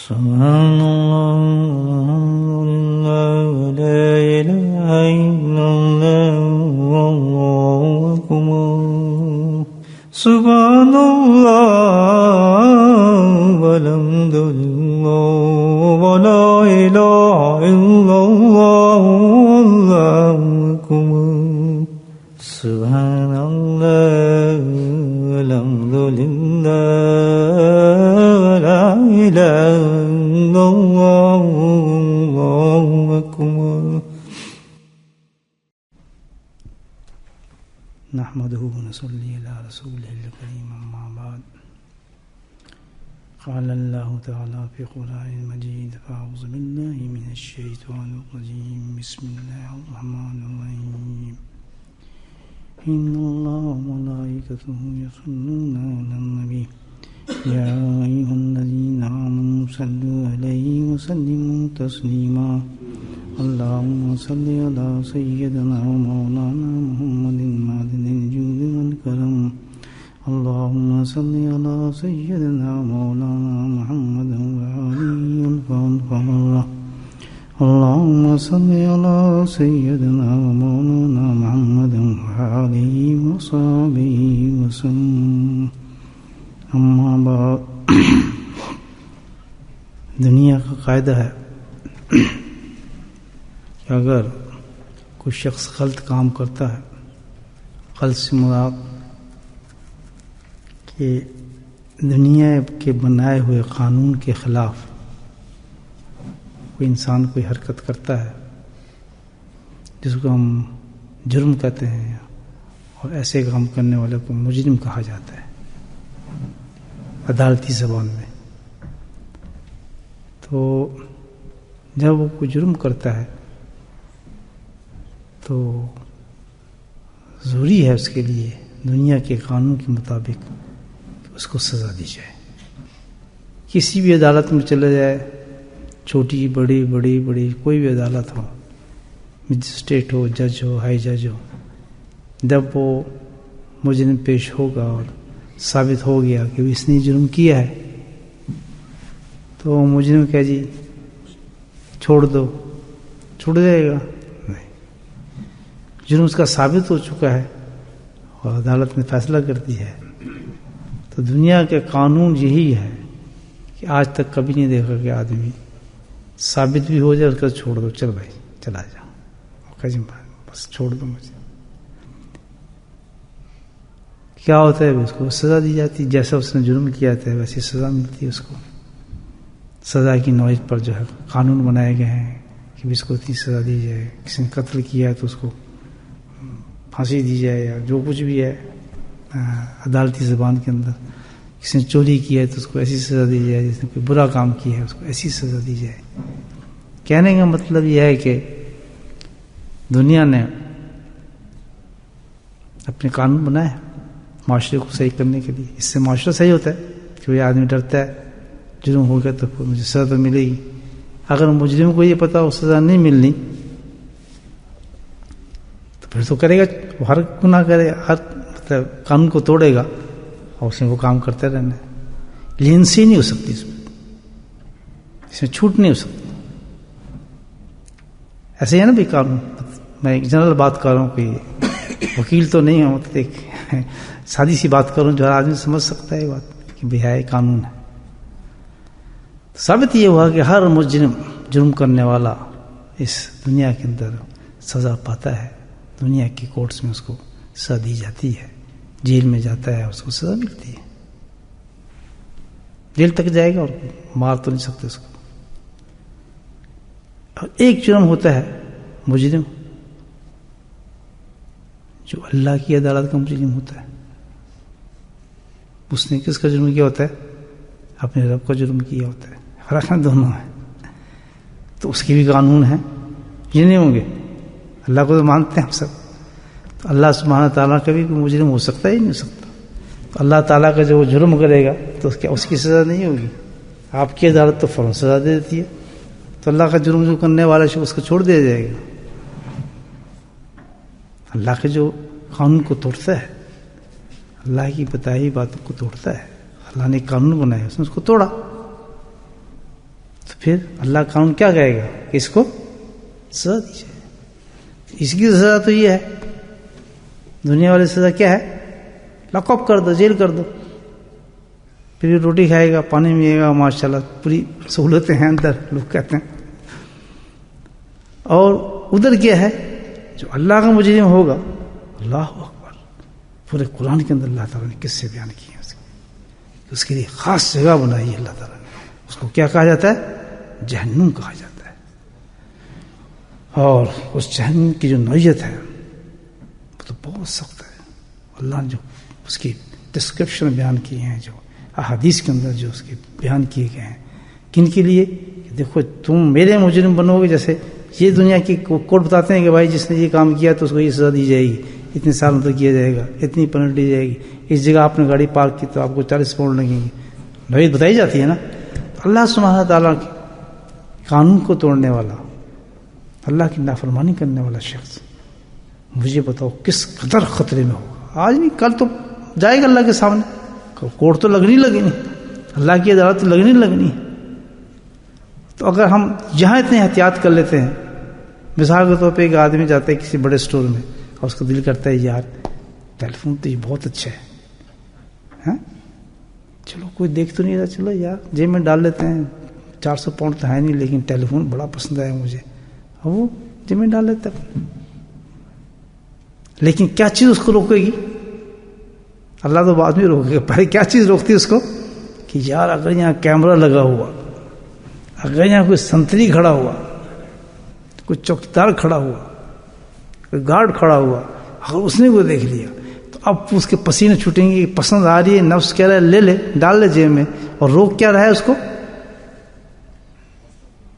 سبحان اللہ لا الہ الا اللہ واللہ اکبر سبحان اللہ والحمد للہ ولا الہ الا اللہ واللہ اکبر سبحان اللہ والحمد للہ ولا الہ الا اللہ واللہ اکبر نحمده ونصلي على رسوله الكريم أما بعد قال الله تعالى في القرآن المجيد فأعوذ بالله من الشيطان الرجيم بسم الله الرحمن الرحيم إن الله وملائكته يصلون على النبي يا أيها الذين آمنوا صلوا عليه وسلموا تسليما اللهم صل على سيدنا ومولانا محمد معدن الجود والكرم اللهم صل على سيدنا ومولانا محمد وآله الفضل اللهم صل على سيدنا ومولانا محمد وآله وصحبه وسلم اما بعد دنیا کا قاعدہ ہے کہ اگر کوئی شخص غلط کام کرتا ہے، غلط سے مراد کہ دنیا کے بنائے ہوئے قانون کے خلاف کوئی انسان کوئی حرکت کرتا ہے جس کو ہم جرم کہتے ہیں، اور ایسے کام کرنے والے کو مجرم کہا جاتا ہے عدالتی زبان میں. تو جب وہ کوئی جرم کرتا ہے تو ضروری ہے اس کے لیے دنیا کے قانون کے مطابق اس کو سزا دی جائے. کسی بھی عدالت میں چلا جائے، چھوٹی بڑی بڑی بڑی کوئی بھی عدالت ہو، مجسٹریٹ ہو، جج ہو، ہائی جج ہو، جب وہ مجرم پیش ہوگا اور ثابت ہو گیا کہ اس نے جرم کیا ہے تو مجرم کہے جی چھوڑ دو، چھوڑ جائے گا؟ نہیں، جرم اس کا ثابت ہو چکا ہے اور عدالت نے فیصلہ کر دیا ہے. تو دنیا کے قانون یہی ہے کہ آج تک کبھی نہیں دیکھا کہ آدمی ثابت بھی ہو جائے اس کا چھوڑ دو، چل بھائی چلا جا، بس چھوڑ دو مجھے. کیا ہوتا ہے اس کو سزا دی جاتی، جیسا اس نے جرم کیا تھا ویسی سزا ملتی ہے اس کو. سزا کی نوعیت پر جو ہے قانون بنائے گئے ہیں کہ اس کو اتنی سزا دی جائے. کسی نے قتل کیا ہے تو اس کو پھانسی دی جائے، یا جو کچھ بھی ہے عدالتی زبان کے اندر. کسی نے چوری کیا ہے تو اس کو ایسی سزا دی جائے، جس نے کوئی برا کام کیا ہے اس کو ایسی سزا دی جائے. کہنے کا مطلب یہ ہے کہ دنیا نے اپنے قانون بنائے معاشرے کو صحیح کرنے کے لیے. اس سے معاشرہ صحیح ہوتا ہے کہ وہ آدمی ڈرتا ہے جرم ہو گیا تو مجھے سزا تو ملے گی. اگر مجرم کو یہ پتا ہو سزا نہیں ملنی تو پھر تو کرے گا، وہ ہر گناہ کرے، ہر مطلب قانون کو توڑے گا اور اس میں وہ کام کرتے رہنا ہے. لینسی نہیں ہو سکتی اس میں چھوٹ نہیں ہو سکتی. ایسے ہی ہے نا بھی قانون. میں ایک جنرل بات کر رہا ہوں، کوئی وکیل تو نہیں ہوں، مطلب ایک سادی سی بات کروں جو ہر آدمی سمجھ سکتا ہے یہ بات کہ بہائے قانون ہے. ثابت یہ ہوا کہ ہر مجرم جرم کرنے والا اس دنیا کے اندر سزا پاتا ہے. دنیا کی کورٹس میں اس کو سزا دی جاتی ہے، جیل میں جاتا ہے اس کو سزا ملتی ہے. جیل تک جائے گا اور مار تو نہیں سکتے اس کو. اور ایک جرم ہوتا ہے مجرم جو اللہ کی عدالت کا مجرم ہوتا ہے. اس نے کس کا جرم کیا ہوتا ہے؟ اپنے رب کا جرم کیا ہوتا ہے. فرق دونوں ہے. تو اس کے بھی قانون ہیں، یہ نہیں ہوں گے. اللہ کو تو مانتے ہیں ہم سب. تو اللہ سبحانہ تعالیٰ کا بھی کوئی مجرم ہو سکتا ہی نہیں ہو سکتا. تو اللہ تعالیٰ کا جو جرم کرے گا تو اس کی سزا نہیں ہوگی. آپ کی عدالت تو فوراً سزا دے دیتی ہے. تو اللہ کا جرم جو کرنے والا اس کو چھوڑ دیا جائے گا. اللہ کے جو قانون کو توڑتا ہے، اللہ کی بتائی باتوں کو توڑتا ہے. اللہ نے قانون بنایا، اس نے اس کو توڑا. پھر اللہ قانون کیا کہے گا کہ اس کو سزا دی جائے. اس کی سزا تو یہ ہے, دنیا والی سزا کیا ہے؟ لاک اپ کر دو, جیل کر دو. پھر روٹی کھائے گا, پانی پیے گا, ماشاءاللہ پوری سہولتیں ہیں اندر, لوگ کہتے ہیں. اور ادھر کیا ہے؟ جو اللہ کا مجرم ہوگا, اللہ اکبر, پورے قرآن کے اندر اللہ تعالیٰ نے کس سے بیان کیا ہے, اس کے لیے خاص جگہ بنائی ہے اللہ تعالیٰ نے. اس کو کیا کہا جاتا ہے؟ جہنم کہا جاتا ہے. اور اس جہنم کی جو نوعیت ہے وہ تو بہت سخت ہے. اللہ نے جو اس کی ڈسکرپشن بیان کی ہیں, جو احادیث کے اندر جو اس کے بیان کیے گئے ہیں, کن کے لیے کہ دیکھو تم میرے مجرم بنو گے. جیسے یہ دنیا کی کوڈ بتاتے ہیں کہ بھائی جس نے یہ کام کیا تو اس کو یہ سزا دی جائے گی, اتنے سال تک کیا جائے گا, اتنی پینلٹی دی جائے گی, اس جگہ آپ نے گاڑی پارک کی تو آپ کو 40 پاؤنڈ لگیں گے. نوعیت بتائی جاتی ہے نا. اللہ سبحانہ تعالیٰ کے قانون کو توڑنے والا, اللہ کی نافرمانی کرنے والا شخص, مجھے بتاؤ کس قدر خطرے میں ہوگا. آج نہیں کل تو جائے گا اللہ کے سامنے, کوڑ تو لگنی لگنی, اللہ کی عدالت تو لگنی لگنی. تو اگر ہم یہاں اتنے احتیاط کر لیتے ہیں, مثال کے طور پہ ایک آدمی جاتا ہے کسی بڑے اسٹور میں اور اس کو دل کرتا ہے یار ٹیلی فون تو یہ بہت اچھا ہے, چلو کوئی دیکھ تو نہیں رہا, چلو یار جیب میں ڈال لیتے ہیں, 400 پاؤنڈ تو ہے نہیں لیکن ٹیلی فون بڑا پسند ہے مجھے, اور وہ جیب میں ڈال لیتا ہے. لیکن کیا چیز اس کو روکے گی؟ اللہ تو بعد میں روکے گا, پہلے کیا چیز روکتی ہے اس کو کہ یار اگر یہاں کیمرہ لگا ہوا, اگر یہاں کوئی سنتری کھڑا ہوا, کوئی چوکیدار کھڑا ہوا, کوئی گارڈ کھڑا ہوا, اگر اس نے کوئی دیکھ لیا تو اب اس کے پسینے چھوٹیں گے, پسند آ رہی ہے, نفس کہہ رہا ہے لے لے, ڈال لے جیب میں, اور روک کیا رہا ہے اس کو؟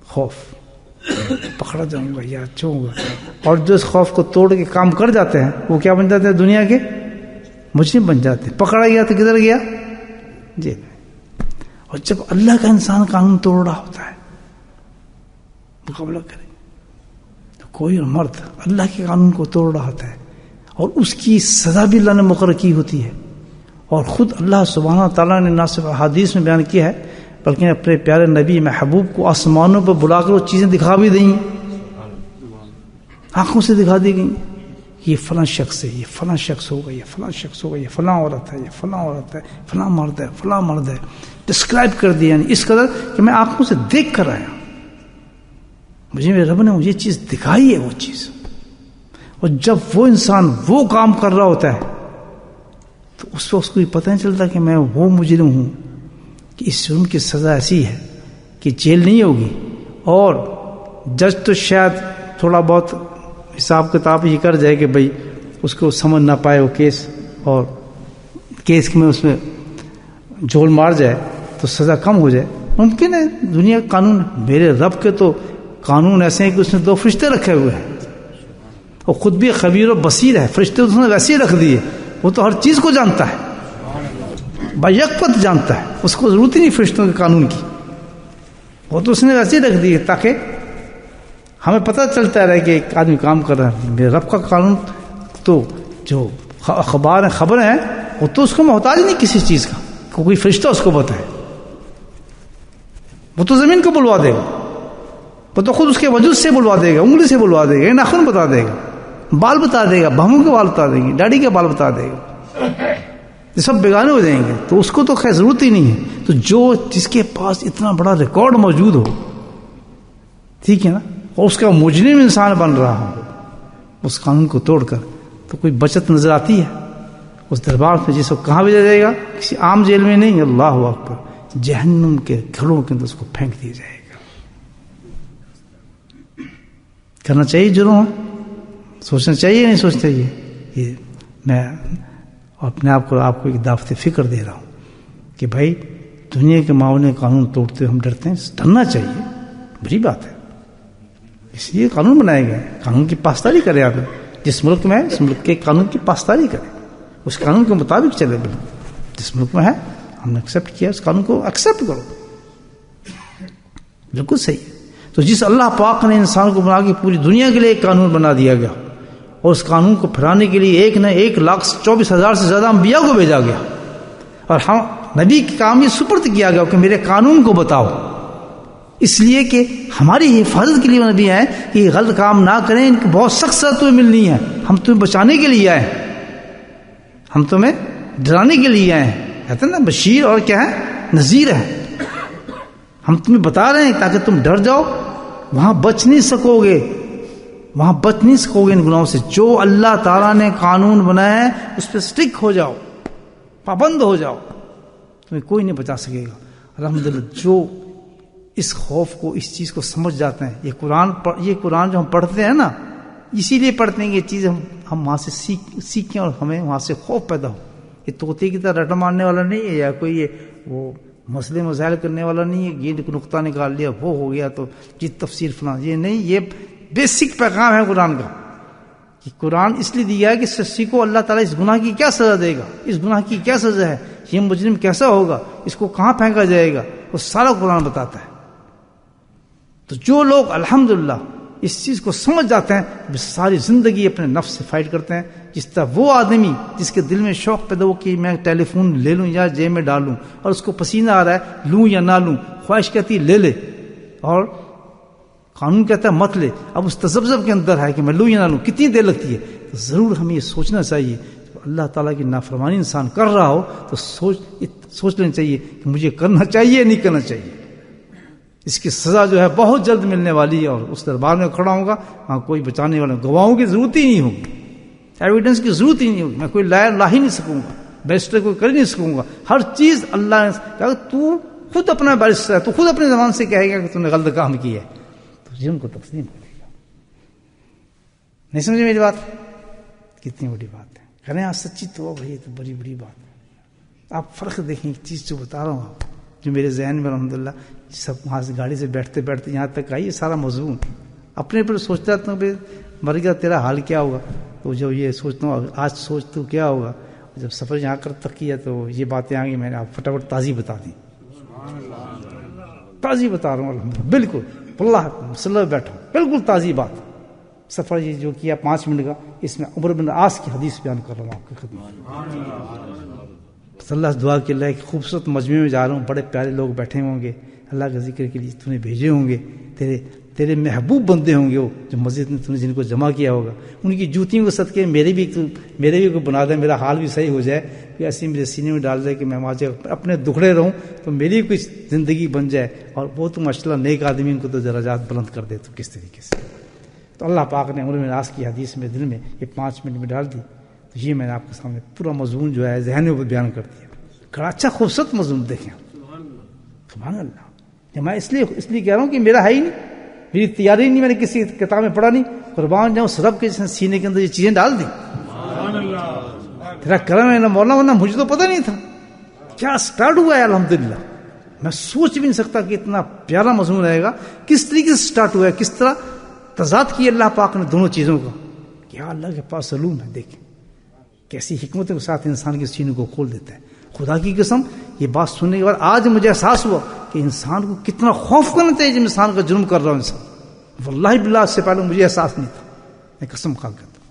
خوف, پکڑا جاؤں گا یا چھوؤں گا. اور جو اس خوف کو توڑ کے کام کر جاتے ہیں وہ کیا بن جاتے ہیں؟ دنیا کے مجرم بن جاتے ہیں. پکڑا گیا تو کدھر گیا؟ جیل میں. اور جب اللہ کا انسان قانون توڑ رہا ہوتا ہے, مقابلہ کرے, تو کوئی مرد اللہ کے قانون کو توڑ رہا ہوتا ہے اور اس کی سزا بھی اللہ نے مقرر کی ہوتی ہے. اور خود اللہ سبحانہ تعالیٰ نے نہ صرف احادیث میں بیان کیا ہے بلکہ اپنے پیارے نبی محبوب کو آسمانوں پر بلا کر وہ چیزیں دکھا بھی دیں, آنکھوں سے دکھا دی گئی, یہ فلاں شخص ہے, یہ فلاں شخص ہوگا, یہ فلاں شخص ہوگا, یہ فلاں عورت ہے, یہ فلاں عورت ہے, فلاں مرد ہے, فلاں مرد ہے. ڈسکرائب کر دیا, یعنی اس قدر کہ میں آنکھوں سے دیکھ کر آیا, مجھے میرے رب نے مجھے چیز دکھائی ہے وہ چیز. اور جب وہ انسان وہ کام کر رہا ہوتا ہے تو اس وقت اس کو یہ پتہ نہیں چلتا کہ میں وہ مجرم ہوں, کہ اس جرم کی سزا ایسی ہے کہ جیل نہیں ہوگی. اور جج تو شاید تھوڑا بہت حساب کتاب یہ کر جائے کہ بھائی اس کو سمجھ نہ پائے وہ کیس, اور کیس میں اس میں جھول مار جائے تو سزا کم ہو جائے. ممکن ہے, دنیا کا قانون. میرے رب کے تو قانون ایسے ہیں کہ اس نے 2 فرشتے رکھے ہوئے ہیں, اور خود بھی خبیر و بصیر ہے. فرشتے اس نے ویسے ہی رکھ دیے, وہ تو ہر چیز کو جانتا ہے, بیکفت جانتا ہے, اس کو ضرورت ہی نہیں فرشتوں کے قانون کی, وہ تو اس نے ویسے ہی رکھ دیے تاکہ ہمیں پتہ چلتا رہے کہ ایک آدمی کام کر رہا ہے. میرے رب کا قانون تو جو اخبار ہیں, خبریں ہیں, وہ تو اس کو محتاج نہیں کسی چیز کا, کوئی فرشتہ اس کو بتائے. وہ تو زمین کو بلوا دے گا, وہ تو خود اس کے وجود سے بلوا دے گا, انگلی سے بلوا دے گا, ناخن بتا دے گا, بال بتا دے گا, بہموں کے بال بتا دے گی, ڈاڑی کے بال بتا دے گا, یہ سب بیگانے ہو جائیں گے. تو اس کو تو خیر ضرورت ہی نہیں ہے. تو جو جس کے پاس اتنا بڑا ریکارڈ موجود ہو, ٹھیک ہے نا, اور اس کا مجرم انسان بن رہا ہو اس قانون کو توڑ کر, تو کوئی بچت نظر آتی ہے اس دربار میں؟ جس کو کہاں بھیجا جائے گا؟ کسی عام جیل میں نہیں, اللہ اکبر, جہنم کے گھروں کے اندر اس کو پھینک دیا جائے گا. کرنا چاہیے جرم, سوچنا چاہیے نہیں سوچنا چاہیے. یہ میں اپنے آپ کو ایک دعوت فکر دے رہا ہوں کہ بھائی دنیا کے معاون قانون توڑتے ہوئے ہم ڈرتے ہیں, ڈرنا چاہیے, بری بات ہے. اس لیے قانون بنائے گئے, قانون کی پاسداری کرے. آپ جس ملک میں ہے اس ملک کے قانون کی پاسداری کرے, اس قانون کے مطابق چلے. جس ملک میں ہے ہم نے ایکسیپٹ کیا, اس قانون کو ایکسیپٹ کرو, بالکل صحیح ہے. تو جس اللہ پاک نے انسان کو بنا کے پوری دنیا کے لیے ایک قانون بنا دیا گیا, اور اس قانون کو پھیلانے کے لیے 1,24,000 سے زیادہ انبیاء کو بھیجا گیا, اور ہم نبی کے کام یہ سپرد کیا گیا کہ میرے قانون کو بتاؤ, اس لیے کہ ہماری حفاظت کے لیے نبی آئے کہ یہ غلط کام نہ کریں، ان کی بہت سخت سزا تمہیں ملنی ہے، ہم تمہیں بچانے کے لیے آئے، ہم تمہیں ڈرانے کے لیے آئے ہیں، کہتے ہیں نا بشیر اور کیا ہے نذیر ہے، ہم تمہیں بتا رہے ہیں تاکہ تم ڈر جاؤ، وہاں بچ نہیں سکو گے، وہاں بچ نہیں سکو گے ان گناہوں سے۔ جو اللہ تعالیٰ نے قانون بنایا ہے اس پہ سٹک ہو جاؤ، پابند ہو جاؤ، تمہیں کوئی نہیں بچا سکے گا۔ الحمدللہ جو اس خوف کو، اس چیز کو سمجھ جاتے ہیں، یہ قرآن جو ہم پڑھتے ہیں نا، اسی لیے پڑھتے ہیں کہ یہ چیز ہم وہاں سے سیکھیں اور ہمیں وہاں سے خوف پیدا ہو۔ یہ طوطے کی طرح رٹا مارنے والا نہیں ہے، یا کوئی یہ وہ مسئلے مسائل کرنے والا نہیں ہے، یہ نقطہ نکال لیا وہ ہو گیا تو یہ تفسیر فلاں، یہ نہیں، یہ بیسک پیغام ہے قرآن کا کہ قرآن اس لیے دیا ہے کہ سچی کو اللہ تعالیٰ اس گناہ کی کیا سزا دے گا، اس گناہ کی کیا سزا ہے، یہ مجرم کیسا ہوگا، اس کو کہاں پھینکا جائے گا، وہ سارا قرآن بتاتا ہے۔ تو جو لوگ الحمدللہ اس چیز کو سمجھ جاتے ہیں وہ ساری زندگی اپنے نفس سے فائٹ کرتے ہیں۔ جس طرح وہ آدمی جس کے دل میں شوق پیدا ہو کہ میں ٹیلی فون لے لوں یا جیب میں ڈال لوں، اور اس کو پسینہ آ رہا ہے لوں یا نہ لوں، خواہش کہتی ہے لے لے، اور قانون کہتا ہے مت لے، اب اس تذبذب کے اندر ہے کہ میں لوں یا نہ لوں، کتنی دیر لگتی ہے، تو ضرور ہمیں یہ سوچنا چاہیے اللہ تعالیٰ کی نافرمانی انسان کر رہا ہو تو سوچ لینا چاہیے کہ مجھے کرنا چاہیے نہیں کرنا چاہیے، اس کی سزا جو ہے بہت جلد ملنے والی ہے، اور اس دربار میں کھڑا ہوں گا وہاں کوئی بچانے والا، گواہوں کی ضرورت ہی نہیں ہوگی، ایویڈنس کی ضرورت ہی نہیں ہوگی، میں کوئی لا ہی نہیں سکوں گا، بیرسٹر کوئی کر ہی نہیں سکوں گا، ہر چیز اللہ نے کہا تو خود اپنا بیرسٹر ہے، تو خود اپنی زبان سے کہے گا کہ تم نے غلط کام کیا ہے، تو جرم کو تسلیم کرے گا۔ نہیں سمجھے میری بات؟ کتنی بڑی بات ہے، کریں آپ سچی تو بھائی تو بڑی بڑی بات ہے۔ آپ فرق دیکھیں ایک چیز جو بتا رہا ہوں آپ، جو میرے ذہن میں الحمدللہ سب وہاں سے گاڑی سے بیٹھتے بیٹھتے یہاں تک آئی، یہ سارا مضمون اپنے پر سوچتا رہتا ہوں، مر گیا تیرا حال کیا ہوگا، تو جب یہ سوچتا ہوں آج سوچتا ہوں کیا ہوگا، جب سفر یہاں کر تک کیا تو یہ باتیں آ گئی، میں نے آپ فٹافٹ تازی بتا دی، تازی بتا رہا ہوں الحمدللہ، بالکل اللہ مسلح بیٹھا ہوں، بالکل تازی بات۔ سفر یہ جو کیا 5 منٹ کا، اس میں عمر بن عاص کی حدیث بیان کر رہا ہوں آپ کی خدمت۔ صلی اللہ سے دعا کہ اللہ ایک خوبصورت مجمع میں جا رہا ہوں، بڑے پیارے لوگ بیٹھے ہوں گے، اللہ کے ذکر کے لیے تو نے بھیجے ہوں گے، تیرے محبوب بندے ہوں گے وہ جو مسجد میں تو نے جن کو جمع کیا ہوگا، ان کی جوتیوں کو صدقے میرے بھی کوئی بنا دے، میرا حال بھی صحیح ہو جائے، کہ ایسے میرے سینے میں ڈال دے کہ میں وہاں سے اپنے دکھڑے رہوں تو میری کچھ زندگی بن جائے، اور وہ تو ماشاء اللہ نیک آدمی ان کو تو درجات بلند کر دے، تو کس طریقے سے۔ تو اللہ پاک نے عمر بن عاص کی حدیث میں دل میں یہ 5 منٹ میں ڈال دی، تو یہ میں نے آپ کے سامنے پورا مضمون جو ہے ذہن میں بیان کر دیا۔ بڑا اچھا خوبصورت مضمون دیکھیں، سبحان اللہ۔ میں اس لیے کہہ رہا ہوں کہ میرا ہے ہی نہیں، میری تیاری نہیں، میں نے کسی کتاب میں پڑھا نہیں، قربان جاؤں اس رب کے سینے کے اندر یہ چیزیں ڈال دی، تیرا کرم ہے نا مولا، ورنہ مجھے تو پتہ نہیں تھا کیا سٹارٹ ہوا ہے الحمدللہ۔ میں سوچ بھی نہیں سکتا کہ اتنا پیارا مضمون رہے گا، کس طریقے سے سٹارٹ ہوا ہے، کس طرح تضاد کی اللہ پاک نے دونوں چیزوں کا، کیا اللہ کے پاس علوم ہے، دیکھیں کیسی حکمتوں کے ساتھ انسان کے سینے کو کھول دیتا ہے۔ خدا کی قسم یہ بات سننے کے بعد آج مجھے احساس ہوا کہ انسان کو کتنا خوف کرنا چاہیے جب انسان کا جرم کر رہا ہوں انسان، واللہ باللہ اس سے پہلے مجھے احساس نہیں تھا، میں قسم کھا کرتا ہوں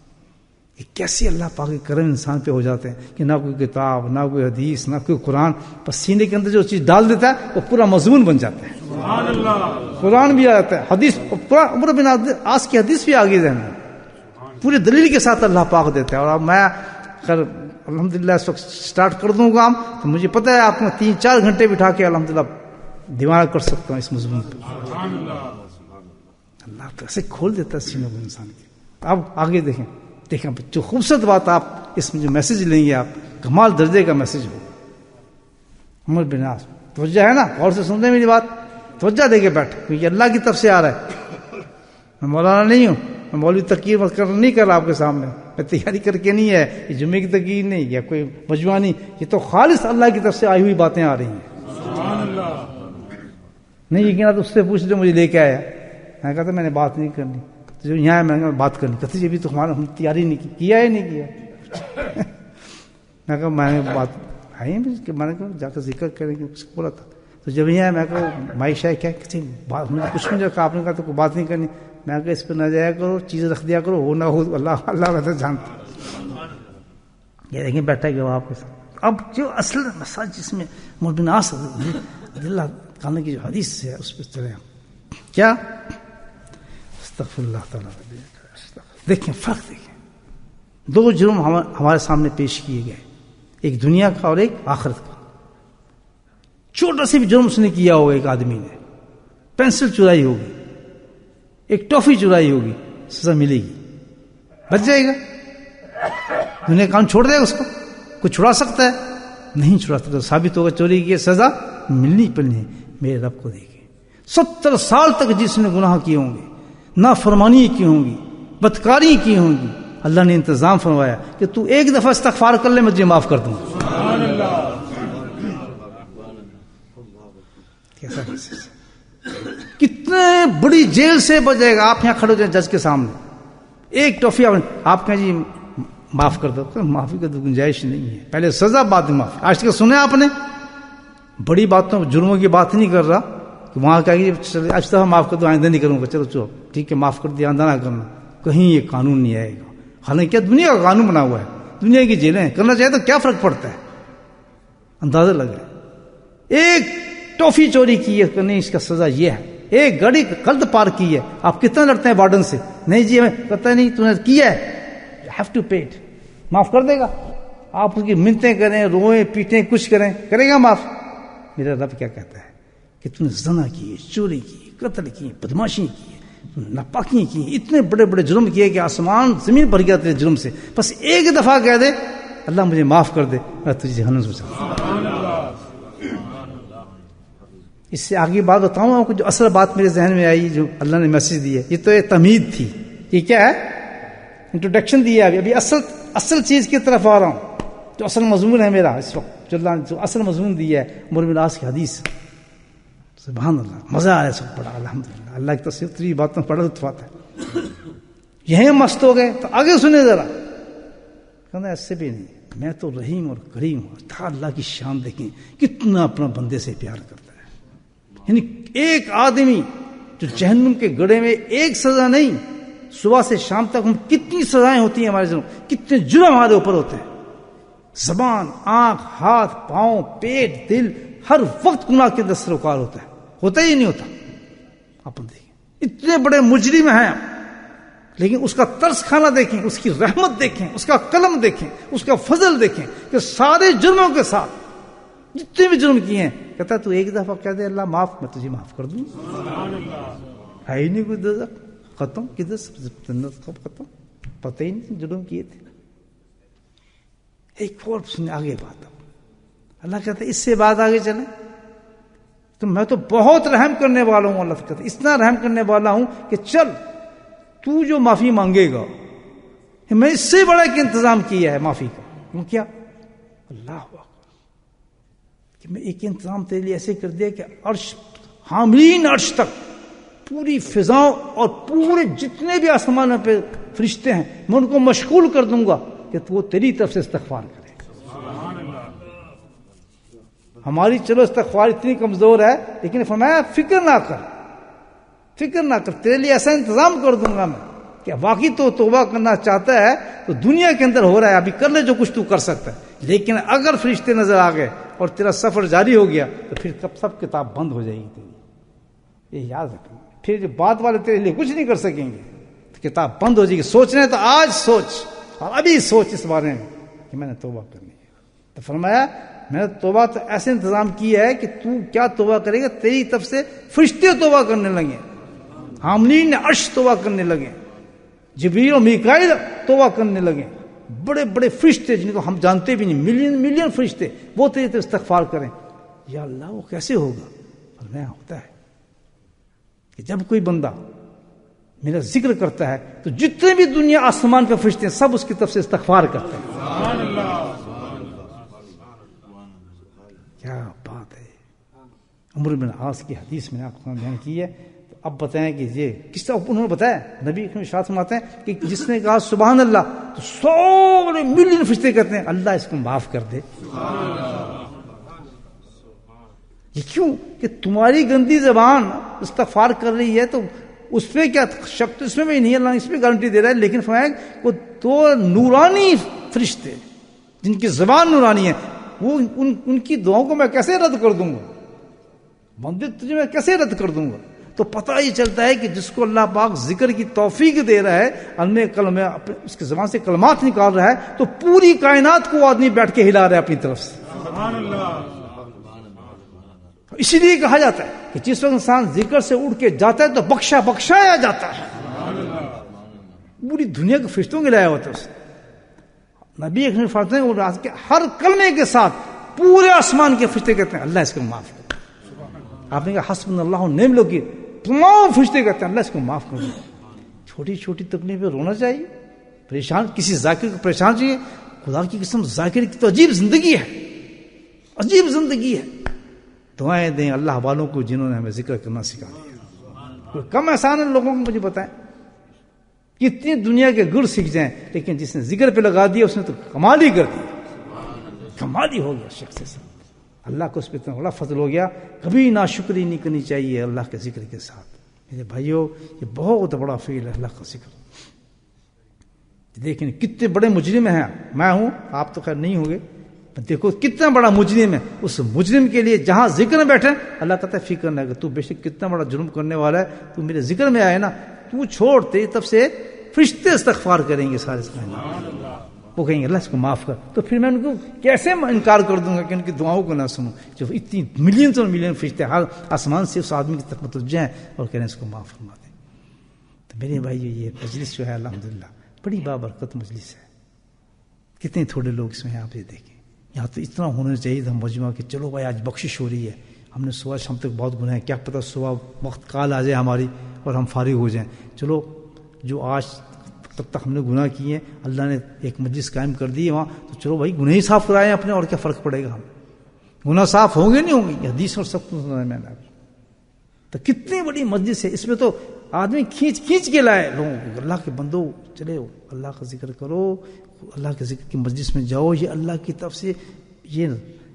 کہ کیسے اللہ پاک کے کرم انسان پہ ہو جاتے ہیں کہ نہ کوئی کتاب، نہ کوئی حدیث، نہ کوئی قرآن، بس سینے کے اندر جو چیز ڈال دیتا ہے وہ پورا مضمون بن جاتا ہے۔ سبحان اللہ، قرآن بھی آ جاتا ہے، حدیث، پورا عمر بن عاص کی حدیث بھی آ گئی ذہن میں، پورے دلیل کے ساتھ اللہ پاک دیتا ہے۔ اور اب میں اگر الحمدللہ اس وقت سٹارٹ کر دوں کام تو مجھے پتہ ہے آپ کو 3-4 گھنٹے بٹھا کے الحمدللہ دیوانہ کر سکتا ہوں اس مضمون پہ۔ اللہ کیسے کھول دیتا ہے سینوں کو انسان کے۔ اب آگے دیکھیں جو خوبصورت بات آپ اس میں جو میسج لیں گے آپ، کمال درجے کا میسج ہو۔ عمر بن عاص، توجہ ہے نا، غور سے سنتے میری بات، توجہ دے کے بیٹھ، کیونکہ اللہ کی طرف سے آ رہا ہے، میں مولانا نہیں ہوں، میں مولوی تقریر نہیں کر رہا آپ کے سامنے، میں تیاری کر کے نہیں ہے، یہ جمعے کی تقریر نہیں یا کوئی مجموعہ نہیں، یہ تو خالص اللہ کی طرف سے آئی ہوئی باتیں آ رہی ہیں۔ سبحان اللہ۔ نہیں یقینا تو اس سے پوچھ لو مجھے لے کے آیا، میں کہا تھا میں نے بات نہیں کرنی، تو جو یہاں ہے میں نے بات کرنی، کہتے یہ بھی تو ہمارا ہم تیاری نہیں کیا ہے نہیں کیا، میں کہا میں نے بات آئی کہ میں نے کہا جا کر ذکر کریں گے، کچھ بولا تھا، تو جب یہاں میں کہا مائی شاہ کیا کسی بات کچھ نہیں کہا، آپ نے کہا تو کوئی بات نہیں کرنی، میں کہا اس پہ نہ جایا کرو، چیزیں رکھ دیا کرو، ہو نہ ہو اللہ اللہ ویسے جانتا۔ یہ دیکھیں بیٹھا گیا آپ کے ساتھ۔ اب جو اصل مساج جس میں عمر بن عاص اللہ کہنے کی جو حدیث ہے اس پہ چلے کیا؟ استغفر اللہ تعالیٰ. دیکھیں فرق دیکھیں. دو جرم ہمارے سامنے پیش کیے گئے، ایک دنیا کا اور ایک آخرت کا. چھوٹا سے بھی جرم اس نے کیا ہوگا، ایک آدمی نے پینسل چرائی ہوگی، ایک ٹافی چرائی ہوگی، سزا ملے گی، بچ جائے گا. دنیا کام چھوڑ دے گا اس کو؟ کوئی چھڑا سکتا ہے؟ نہیں چھڑا سکتا. ثابت ہوگا چوری کی سزا ملنی پڑنی ہے. میرے رب کو دیکھیں، 70 سال تک جس نے گناہ کیے ہوں گے، نافرمانی کی ہوں گی، بدکاری کی ہوں گی، اللہ نے انتظام فرمایا کہ تو ایک دفعہ استغفار کر لے، میں تجھے معاف کر دوں. کیسا کتنے بڑی جیل سے بچ جائے گا. آپ یہاں کھڑے ہو جائیں جج کے سامنے، ایک ٹافی آپ کہیں جی معاف کر دو، معافی کا تو گنجائش نہیں ہے. پہلے سزا بعد میں معافی. آج تک سنے آپ نے؟ بڑی باتوں جرموں کی بات نہیں کر رہا کہ وہاں کہا کہ آج دفعہ معاف کر دو، آئندہ نہیں کروں گا. چلو چلو ٹھیک ہے معاف کر دیا، آئندہ نہ کرنا. کہیں یہ قانون نہیں آئے گا. حالانکہ کیا دنیا کا قانون بنا ہوا ہے، دنیا کی جیلیں کرنا چاہے تو کیا فرق پڑتا ہے؟ اندازہ لگا. ایک ٹافی چوری کی ہے، نہیں اس کا سزا یہ ہے. ایک گاڑی غلط پارک کی ہے، آپ کتنا لڑتے ہیں وارڈن سے؟ نہیں جی ہمیں پتہ نہیں تم نے کیا ہے، ہیو ٹو پے اٹ. معاف کر دے گا. آپ اس کی منتیں کریں، روئیں پیٹیں، کچھ کریں، کرے گا معاف. میرا رب کیا کہتا ہے کہ تم نے زنا کی، چوری کی، قتل کی، بدماشی کی، ناپاکی کی، اتنے بڑے بڑے جرم کیے کہ آسمان زمین بھر گیا تیرے جرم سے. بس ایک دفعہ کہہ دے اللہ مجھے معاف کر دے، میں تجھے جہنم سے بچاؤں. اس سے آگے بات بتاؤں آپ کو. جو اصل بات میرے ذہن میں آئی، جو اللہ نے میسج دی ہے، یہ تو ایک تمہید تھی. یہ کیا ہے؟ انٹروڈکشن دیا. ابھی اصل چیز کی طرف آ رہا ہوں. جو اصل مضمون ہے میرا اس وقت، جو اللہ نے جو اصل مضمون دیا ہے، عمر بن العاص کی حدیث. سبحان اللہ، مزہ آ رہا ہے سب پڑھا. الحمدللہ اللہ کی تصویر 3 باتوں پڑھا تو آتا ہے. یہیں مست ہو گئے تو آگے سنے ذرا. کہنا ایسے بھی نہیں، میں تو رحیم اور کریم ہوں. تھا اللہ کی شان دیکھیں کتنا اپنا بندے سے پیار کرتا ہے. یعنی ایک آدمی جو جہنم کے گڑھے میں ایک سزا نہیں، صبح سے شام تک ہم کتنی سزائیں ہوتی ہیں ہمارے جرم، کتنے جرم ہمارے اوپر ہوتے ہیں. زبان، آنکھ، ہاتھ، پاؤں، پیٹ، دل، ہر وقت گناہ کے اندر سروکار ہوتا ہے. ہوتا ہی نہیں ہوتا. آپ دیکھیں اتنے بڑے مجرم ہیں، لیکن اس کا ترس کھانا دیکھیں، اس کی رحمت دیکھیں، اس کا قلم دیکھیں، اس کا فضل دیکھیں کہ سارے جرموں کے ساتھ جتنے بھی جرم کیے ہیں کہتا ہے تو ایک دفعہ کہہ دے اللہ معاف، میں تجھے معاف کر دوں. ہے ہی نہیں کوئی دوزخ ختم، کدھر جنت کب ختم، پتہ ہی نہیں جرم کیے تھے. ایک اور آگے بات. اللہ کہتا ہے اس سے بعد آگے چلیں تو میں تو بہت رحم کرنے والا ہوں. اللہ کہتا ہے اتنا رحم کرنے والا ہوں کہ چل تو جو معافی مانگے گا میں اس سے بڑا ایک انتظام کیا ہے معافی کا. وہ کیا؟ اللہ اکبر، کہ میں ایک انتظام تیرے لیے ایسے کر دیا کہ عرش، حاملین عرش تک، پوری فضاؤں اور پورے جتنے بھی آسمانوں پہ فرشتے ہیں میں ان کو مشغول کر دوں گا کہ وہ تیری طرف سے استغفار کرے. ہماری چلو استغفار اتنی کمزور ہے، لیکن فرمایا فکر نہ کر، تیرے لیے ایسا انتظام کر دوں گا میں کہ واقعی تو توبہ کرنا چاہتا ہے تو دنیا کے اندر ہو رہا ہے، ابھی کر لے جو کچھ تو کر سکتا ہے. لیکن اگر فرشتے نظر آ گئے اور تیرا سفر جاری ہو گیا تو پھر سب کتاب بند ہو جائے گی تیری. یہ یاد رکھنا. پھر جو بعد والے تیرے لیے کچھ نہیں کر سکیں گے، تو کتاب بند ہو جائے گی. سوچنا ہے تو آج سوچ، اور ابھی سوچ اس بارے میں کہ میں نے توبہ کرنی ہے. تو فرمایا میں نے توبہ تو ایسے انتظام کیا ہے کہ تو کیا توبہ کرے گا، تیری طرف سے فرشتے توبہ کرنے لگے، حاملین عرش توبہ کرنے لگے، جبریل و میکائیل توبہ کرنے لگے. بڑے بڑے فرشتے جن کو ہم جانتے بھی نہیں، ملین فرشتے، وہ تیری طرف استغفار کریں. یا اللہ وہ کیسے ہوگا؟ فرمایا ہوتا ہے کہ جب کوئی بندہ میرا ذکر کرتا ہے تو جتنے بھی دنیا آسمان پہ فرشتے ہیں سب اس کی طرف سے استغفار کرتے ہیں. سبحان اللہ، کیا بات ہے. عمر بن العاص کی حدیث میں نے آپ کو بیان کی ہے. تو اب بتائیں کہ یہ کس طرح انہوں نے بتایا. نبی ارشاد فرماتے ہیں کہ جس نے کہا سبحان اللہ تو سارے ملین فرشتے کہتے ہیں اللہ اس کو معاف کر دے. یہ کیوں کہ تمہاری گندی زبان استغفار کر رہی ہے تو اس پہ کیا شک تو اس میں بھی نہیں، اللہ اس پہ گارنٹی دے رہا ہے. لیکن فرمایا وہ 2 نورانی فرشتے جن کی زبان نورانی ہے وہ ان کی دعاؤں کو میں کیسے رد کر دوں گا؟ بندے تجھے میں کیسے رد کر دوں گا؟ تو پتہ ہی چلتا ہے کہ جس کو اللہ پاک ذکر کی توفیق دے رہا ہے، علم کلمہ اس کے زبان سے کلمات نکال رہا ہے، تو پوری کائنات کو آدمی بیٹھ کے ہلا رہا ہے اپنی طرف سے. سبحان اللہ. اسی لیے کہا جاتا ہے کہ جس وقت انسان ذکر سے اٹھ کے جاتا ہے تو بخشایا جاتا ہے. پوری دنیا کے فرشتوں کے لایا ہوتا ہے اس نے. نبی اکرم فرماتے ہیں رات کے ہر کلمے کے ساتھ پورے آسمان کے فرشتے کہتے ہیں اللہ اس کو معاف کر. آپ نے کہا حسبنا اللہ و نعم الوکیل، تمام فرشتے کہتے ہیں اللہ اس کو معاف کر. چھوٹی چھوٹی تکلیف پہ رونا چاہیے، پریشان کسی ذاکر کو پریشان چاہیے. خدا کی قسم ذاکر کی تو عجیب زندگی ہے، عجیب زندگی ہے. دعائیں دیں اللہ والوں کو جنہوں نے ہمیں ذکر کرنا سکھا دیا. کوئی کم احسان ہے لوگوں کو مجھے بتائیں. کتنی دنیا کے گر سیکھ جائیں، لیکن جس نے ذکر پہ لگا دیا اس نے تو کمال ہی کر دیا، کمال ہی ہو گیا شخص سے. اللہ کو اس پہ اتنا بڑا فضل ہو گیا. کبھی ناشکری نہیں کرنی چاہیے اللہ کے ذکر کے ساتھ. میرے بھائیوں یہ بہت بڑا فعل ہے اللہ کا ذکر. دیکھیں کتنے بڑے مجرم ہیں، میں ہوں آپ تو خیر نہیں ہوں گے، دیکھو کتنا بڑا مجرم ہے. اس مجرم کے لیے جہاں ذکر میں بیٹھے اللہ کہتا ہے فکر نہ کر، تو بے شک کتنا بڑا جرم کرنے والا ہے، تو میرے ذکر میں آئے نا، تو چھوڑ تیری طرف سے فرشتے استغفار کریں گے سارے وہ کہیں گے اللہ اس کو معاف کر. تو پھر میں ان کو کیسے انکار کر دوں گا کہ ان کی دعاؤں کو نہ سنوں، جو اتنی ملینز اور ملین فرشتے ہر آسمان سے اس آدمی کی طرف متوجہ ہیں اور کہہ رہے ہیں اس کو معاف فرما دیں. تو میرے بھائی یہ مجلس جو ہے الحمدللہ بڑی بابرکت مجلس ہے. کتنے تھوڑے لوگ اس میں ہیں آپ یہ دیکھیں. یہاں تو اتنا ہونا چاہیے تھا مجمع کہ چلو بھائی آج بخشش ہو رہی ہے، ہم نے صبح شام تک بہت گناہ ہے، کیا پتہ صبح وقت کال آ جائے ہماری اور ہم فارغ ہو جائیں. چلو جو آج تب تک ہم نے گناہ کیے ہیں اللہ نے ایک مجلس قائم کر دی ہے وہاں، تو چلو بھائی گناہ ہی صاف کرائیں اپنے، اور کیا فرق پڑے گا. ہم گناہ صاف ہوں گے نہیں ہوں گے، یہ حدیث اور سب سنا ہے میں نے. تو کتنی بڑی مجلس ہے، اس میں تو آدمی کھینچ کے لائے لوگوں کو. اللہ کے بندو چلے ہو اللہ کا ذکر کرو، اللہ کے ذکر کی مجلس میں جاؤ. یہ اللہ کی طرف سے یہ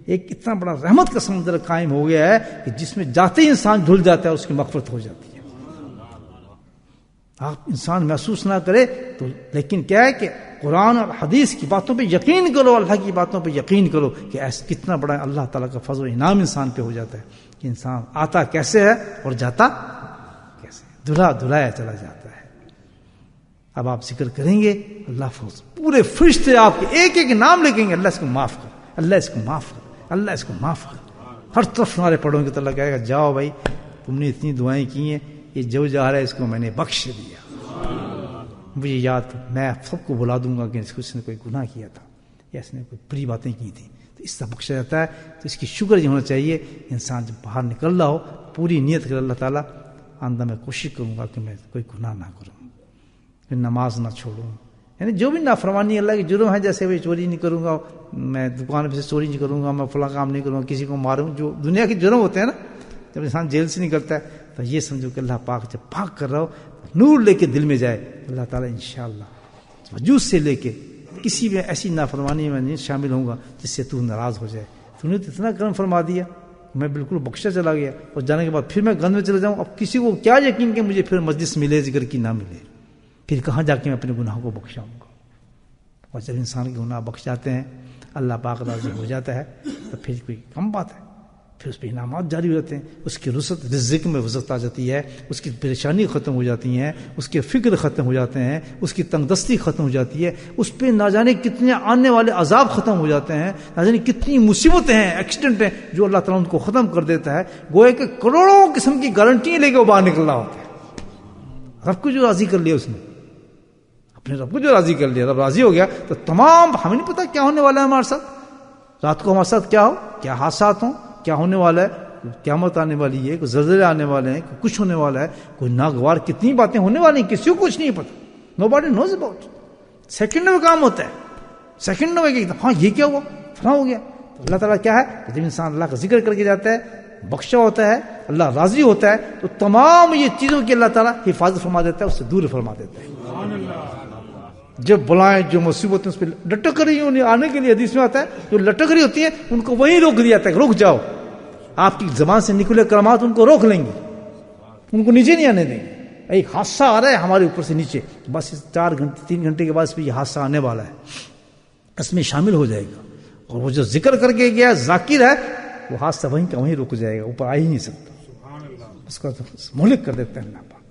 ایک اتنا بڑا رحمت کا سمندر قائم ہو گیا ہے کہ جس میں جاتے ہی انسان دھل جاتا ہے، اس کی مغفرت ہو جاتی ہے. آپ انسان محسوس نہ کرے تو، لیکن کیا ہے کہ قرآن اور حدیث کی باتوں پہ یقین کرو، اللہ کی باتوں پہ یقین کرو کہ ایسا کتنا بڑا اللہ تعالیٰ کا فضل و انعام انسان پہ ہو جاتا ہے کہ انسان آتا کیسے ہے اور جاتا کیسے، دھلایا چلا جاتا ہے. اب آپ ذکر کریں گے اللہ فوز پورے فرشتے آپ کے ایک ایک نام لکھیں گے، اللہ اس کو معاف کر، اللہ اس کو معاف کر، اللہ اس کو معاف کر. ہر طرف تمہارے پڑھو گے تو اللہ کہے گا جاؤ بھائی تم نے اتنی دعائیں کی ہیں، یہ جو جا رہا ہے اس کو میں نے بخش دیا. مجھے یاد میں سب کو بلا دوں گا کہ اس نے کوئی گناہ کیا تھا یا اس نے کوئی بری باتیں کی تھیں، تو اس طرح بخشا جاتا ہے. تو اس کی شکر یہ ہونا چاہیے انسان جب باہر نکل رہا ہو پوری نیت کر اللہ تعالیٰ آندہ میں کوشش کروں گا کہ میں کوئی گناہ نہ کروں، پھر نماز نہ چھوڑوں، یعنی جو بھی نافرمانی اللہ کی جرم ہے، جیسے وہ چوری نہیں کروں گا، میں دکان پہ سے چوری نہیں کروں گا، میں فلاں کام نہیں کروں گا، کسی کو ماروں، جو دنیا کے جرم ہوتے ہیں نا، جب انسان جیل سے نکلتا ہے تو یہ سمجھو کہ اللہ پاک جب پاک کر رہا ہو نور لے کے دل میں جائے، اللہ تعالیٰ انشاءاللہ وجود سے لے کے کسی بھی ایسی نافرمانی میں نہیں شامل ہوں گا جس سے تو ناراض ہو جائے. تو نے تو اتنا کرم فرما دیا میں بالکل بخشا چلا گیا، اور جانے کے بعد پھر میں گند میں چلا جاؤں. اب کسی کو کیا یقین کہ مجھے پھر مجلس ملے ذکر کی نہ ملے، پھر کہاں جا کے میں اپنے گناہوں کو بخشاؤں گا. اور جب انسان کے گناہ بخش جاتے ہیں اللہ پاک راضی ہو جاتا ہے تو پھر کوئی کم بات ہے، پھر اس پہ انعامات جاری ہو جاتے ہیں، اس کی رزق میں وسعت آ جاتی ہے، اس کی پریشانی ختم ہو جاتی ہیں، اس کے فکر ختم ہو جاتے ہیں، اس کی تنگ دستی ختم ہو جاتی ہے، اس پہ نہ جانے کتنے آنے والے عذاب ختم ہو جاتے ہیں، نہ جانے کتنی مصیبتیں ہیں، ایکسیڈنٹ ہیں جو اللہ تعالیٰ ان کو ختم کر دیتا ہے. گویا کہ کروڑوں قسم کی گارنٹی لے کے وہ باہر نکل رہا ہوتا ہے. رب کو جو راضی کر لیا اس نے، اپنے رب کو جو راضی کر لیا، رب راضی ہو گیا تو تمام ہمیں نہیں پتا کیا ہونے والا ہے ہمارے ساتھ، رات کو ہمارے ساتھ کیا ہو، کیا حادثات ہوں، کیا ہونے والا ہے، قیامت آنے والی ہے، کوئی زلزلے آنے والے ہیں، کچھ ہونے والا ہے، کوئی ناگوار کتنی باتیں ہونے والی ہیں، کسی کو کچھ نہیں پتا. نوباڈی نوز اباؤٹ. سیکنڈوں میں کام ہوتا ہے، سیکنڈوں میں کہ ہاں یہ کیا ہوا، فلاں ہو گیا. تو اللہ تعالیٰ کیا ہے کہ جب انسان اللہ کا ذکر کر کے جاتا ہے، بخشا ہوتا ہے، اللہ راضی ہوتا ہے، تو تمام یہ چیزوں کی اللہ تعالیٰ حفاظت فرما دیتا ہے، اس سے دور فرما دیتا ہے. جب بلائیں جو مصیبتیں اس پہ لٹک رہی ہیں آنے کے لیے، حدیث میں آتا ہے جو لٹک رہی ہوتی ہیں ان کو وہیں روک دیا جاتا ہے، رک جاؤ. آپ کی زبان سے نکلے کلمات ان کو روک لیں گے، ان کو نیچے نہیں آنے دیں گے. ایک حادثہ آ رہا ہے ہمارے اوپر سے نیچے، بس 4 گھنٹے 3 گھنٹے کے بعد اس پہ یہ حادثہ آنے والا ہے، اس میں شامل ہو جائے گا. اور وہ جو ذکر کر کے گیا ذاکر ہے وہ حادثہ وہیں کا وہیں رک جائے گا، اوپر آ ہی نہیں سکتا. اس کو مہلک کر دیتے ہیں اللہ پاک.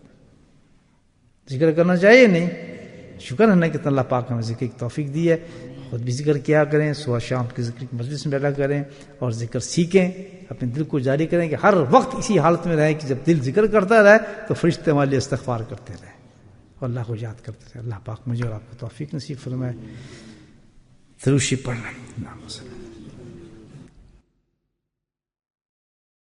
ذکر کرنا چاہیے نہیں, شکر ہے نا کہ اللہ پاک ہمیں ذکر کی توفیق دی ہے. خود بھی ذکر کیا کریں, صبح شام کی ذکر کی مجلس میں بیٹھا کریں اور ذکر سیکھیں, اپنے دل کو جاری کریں کہ ہر وقت اسی حالت میں رہیں کہ جب دل ذکر کرتا رہے تو فرشتے ہمارے لیے استغفار کرتے رہے اور اللہ کو یاد کرتے رہے. اللہ پاک مجھے اور آپ کو توفیق نصیب فرمائے. دروشی پڑھنا.